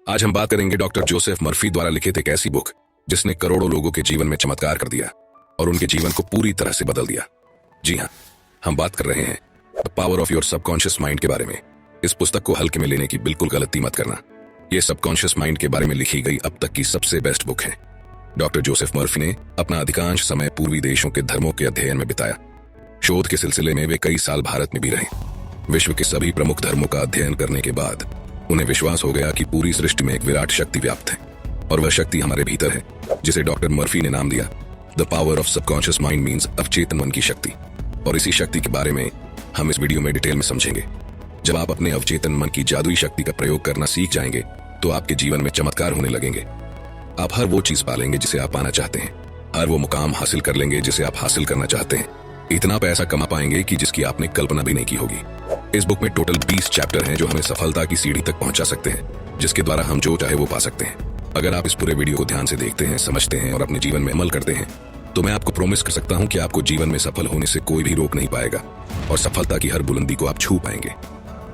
आज हम बात करेंगे डॉक्टर जोसेफ मर्फी द्वारा लिखित एक ऐसी बुक जिसने करोड़ों लोगों के जीवन में चमत्कार कर दिया और उनके जीवन को पूरी तरह से बदल दिया। जी हाँ, हम बात कर रहे हैं the power of your subconscious mind के बारे में। इस पुस्तक को हल्के में लेने की बिल्कुल गलती मत करना। ये सबकॉन्शियस माइंड के बारे में लिखी गई अब तक की सबसे बेस्ट बुक है। डॉक्टर जोसेफ मर्फी ने अपना अधिकांश समय पूर्वी देशों के धर्मों के अध्ययन में बिताया। शोध के सिलसिले में वे कई साल भारत में भी रहे। विश्व के सभी प्रमुख धर्मों का अध्ययन करने के बाद उन्हें विश्वास हो गया कि पूरी सृष्टि में एक विराट शक्ति व्याप्त है और वह शक्ति हमारे भीतर है, जिसे डॉक्टर मर्फी ने नाम दिया the power of subconscious mind means अवचेतन मन की शक्ति। और इसी शक्ति के बारे में हम इस वीडियो में डिटेल में समझेंगे। जब आप अपने अवचेतन मन की जादुई शक्ति का प्रयोग करना सीख जाएंगे तो आपके जीवन में चमत्कार होने लगेंगे। आप हर वो चीज पालेंगे जिसे आप पाना चाहते हैं, हर वो मुकाम हासिल कर लेंगे जिसे आप हासिल करना चाहते हैं, इतना पैसा कमा पाएंगे कि जिसकी आपने कल्पना भी नहीं की होगी। इस बुक में टोटल 20 चैप्टर हैं जो हमें सफलता की सीढ़ी तक पहुंचा सकते हैं, जिसके द्वारा हम जो चाहे वो पा सकते हैं। अगर आप इस पूरे वीडियो को ध्यान से देखते हैं, समझते हैं और अपने जीवन में अमल करते हैं तो मैं आपको प्रॉमिस कर सकता हूं कि आपको जीवन में सफल होने से कोई भी रोक नहीं पाएगा और सफलता की हर बुलंदी को आप छू पाएंगे।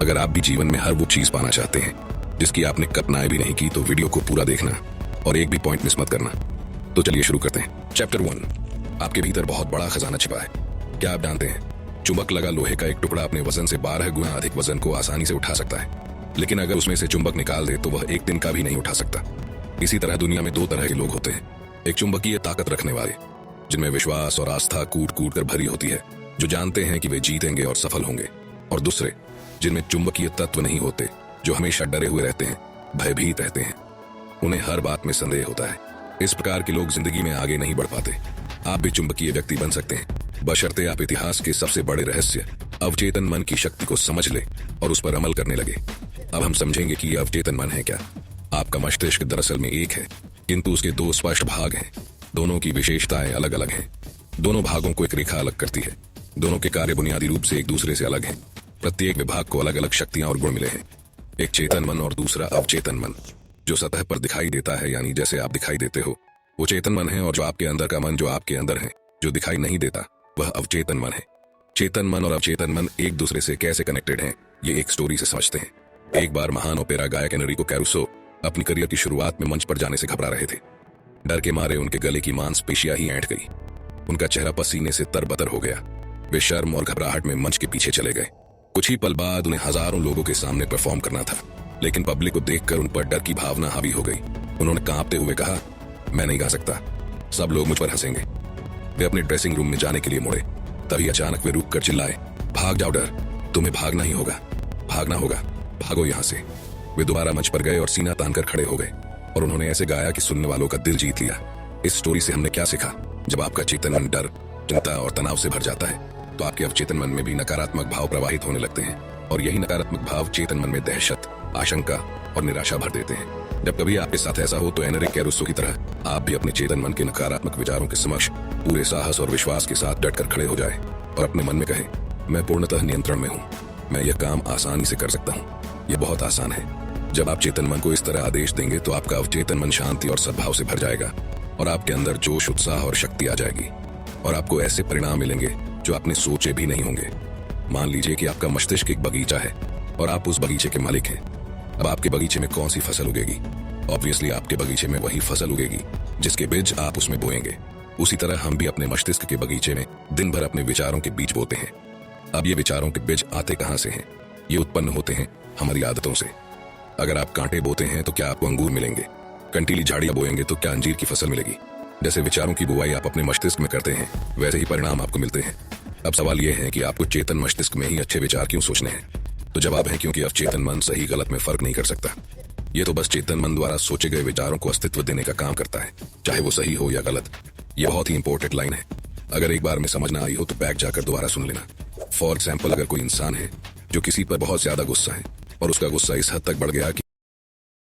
अगर आप भी जीवन में हर वो चीज पाना चाहते हैं जिसकी आपने कल्पनाएं भी नहीं की तो वीडियो को पूरा देखना और एक भी पॉइंट मिस मत करना। तो चलिए शुरू करते हैं। चैप्टर 1, आपके भीतर बहुत बड़ा खजाना छिपा है। क्या आप जानते हैं, चुंबक लगा लोहे का एक टुकड़ा अपने वजन से 12 गुना अधिक वजन को आसानी से उठा सकता है, लेकिन अगर उसमें से चुंबक निकाल दे तो वह एक दिन का भी नहीं उठा सकता। इसी तरह दुनिया में 2 तरह के लोग होते हैं। एक चुंबकीय ताकत रखने वाले, जिनमें विश्वास और आस्था कूट कूट कर भरी होती है, जो जानते हैं कि वे जीतेंगे और सफल होंगे। और दूसरे, जिनमें चुंबकीय तत्व नहीं होते, जो हमेशा डरे हुए रहते हैं, भयभीत रहते हैं, उन्हें हर बात में संदेह होता है। इस प्रकार के लोग जिंदगी में आगे नहीं बढ़ पाते। आप भी चुंबकीय व्यक्ति बन सकते हैं, बशर्ते आप इतिहास के सबसे बड़े रहस्य अवचेतन मन की शक्ति को समझ ले और उस पर अमल करने लगे। अब हम समझेंगे कि यह अवचेतन मन है क्या। आपका मस्तिष्क दरअसल में एक है, किंतु उसके 2 स्पष्ट भाग हैं। दोनों की विशेषताएं अलग अलग हैं। दोनों भागों को एक रेखा अलग करती है। दोनों के कार्य बुनियादी रूप से एक दूसरे से अलग हैं। प्रत्येक विभाग को अलग अलग शक्तियां और गुण मिले हैं। एक चेतन मन और दूसरा अवचेतन मन। जो सतह पर दिखाई देता है, यानी जैसे आप दिखाई देते हो, वो चेतन मन है, और जो आपके अंदर का मन, जो आपके अंदर है, जो दिखाई नहीं देता, वह अवचेतन मन है। चेतन मन और अवचेतन मन एक दूसरे से कैसे कनेक्टेड हैं, ये एक स्टोरी से समझते हैं। एक बार महान ओपेरा गायक एनरिको कैरुसो अपनी करियर की शुरुआत में मंच पर जाने से घबरा रहे थे। डर के मारे उनके गले की मांसपेशियां ही ऐंठ गई। उनका चेहरा पसीने से तरबतर हो गया। वे शर्म और घबराहट में मंच के पीछे चले गए। कुछ ही पल बाद उन्हें हजारों लोगों के सामने परफॉर्म करना था, लेकिन पब्लिक को देखकर उन पर डर की भावना हावी हो गई। उन्होंने कांपते हुए कहा, मैं नहीं गा सकता, सब लोग मुझ पर हंसेंगे। वे अपने ड्रेसिंग रूम में जाने के लिए मुड़े। तभी अचानक वे रुक कर चिल्लाए, भाग जाओ डर, तुम्हें भागना ही होगा, भागना होगा, भागो यहाँ से। वे दोबारा मंच पर गए और सीना तानकर खड़े हो गए और उन्होंने ऐसे गाया कि सुनने वालों का दिल जीत लिया। इस स्टोरी से हमने क्या सीखा? जब आपका चेतन मन डर, चिंता और तनाव से भर जाता है तो आपके अवचेतन मन में भी नकारात्मक भाव प्रवाहित होने लगते हैं, और यही नकारात्मक भाव चेतन मन में दहशत, आशंका और निराशा भर देते हैं। जब कभी आपके साथ ऐसा हो तो एनरिक कैरुसो की तरह आप भी अपने चेतन मन के नकारात्मक विचारों के समक्ष पूरे साहस और विश्वास के साथ डटकर खड़े हो जाए और अपने मन में कहे, मैं पूर्णतः नियंत्रण में हूँ, मैं यह काम आसानी से कर सकता हूँ, यह बहुत आसान है। जब आप चेतन मन को इस तरह आदेश देंगे तो आपका अवचेतन मन शांति और सद्भाव से भर जाएगा और आपके अंदर जोश, उत्साह और शक्ति आ जाएगी और आपको ऐसे परिणाम मिलेंगे जो आपने सोचे भी नहीं होंगे। मान लीजिए कि आपका मस्तिष्क एक बगीचा है और आप उस बगीचे के मालिक हैं। अब आपके बगीचे में कौन सी फसल उगेगी? ऑब्वियसली आपके बगीचे में वही फसल उगेगी जिसके बीज आप उसमें बोएंगे। उसी तरह हम भी अपने मस्तिष्क के बगीचे में दिन भर अपने विचारों के बीज बोते हैं। अब ये विचारों के बीज आते कहां से हैं? ये उत्पन्न होते हैं हमारी आदतों से। अगर आप कांटे बोते हैं तो क्या आपको अंगूर मिलेंगे? कंटीली झाड़ियां बोएंगे तो क्या अंजीर की फसल मिलेगी? जैसे विचारों की बुवाई आप अपने मस्तिष्क में करते हैं, वैसे ही परिणाम आपको मिलते हैं। अब सवाल यह है कि आपको चेतन मस्तिष्क में ही अच्छे विचार क्यों सोचने हैं? तो जवाब है क्योंकि अवचेतन मन सही गलत में फर्क नहीं कर सकता। ये तो बस चेतन मन द्वारा सोचे गए विचारों को अस्तित्व देने का काम करता है, चाहे वो सही हो या गलत। ये बहुत ही इंपॉर्टेंट लाइन है। अगर एक बार में समझ ना आई हो तो बैक जाकर दोबारा सुन लेना। फॉर एग्जाम्पल, अगर कोई इंसान है जो किसी पर बहुत ज्यादा गुस्सा है और उसका गुस्सा इस हद तक बढ़ गया कि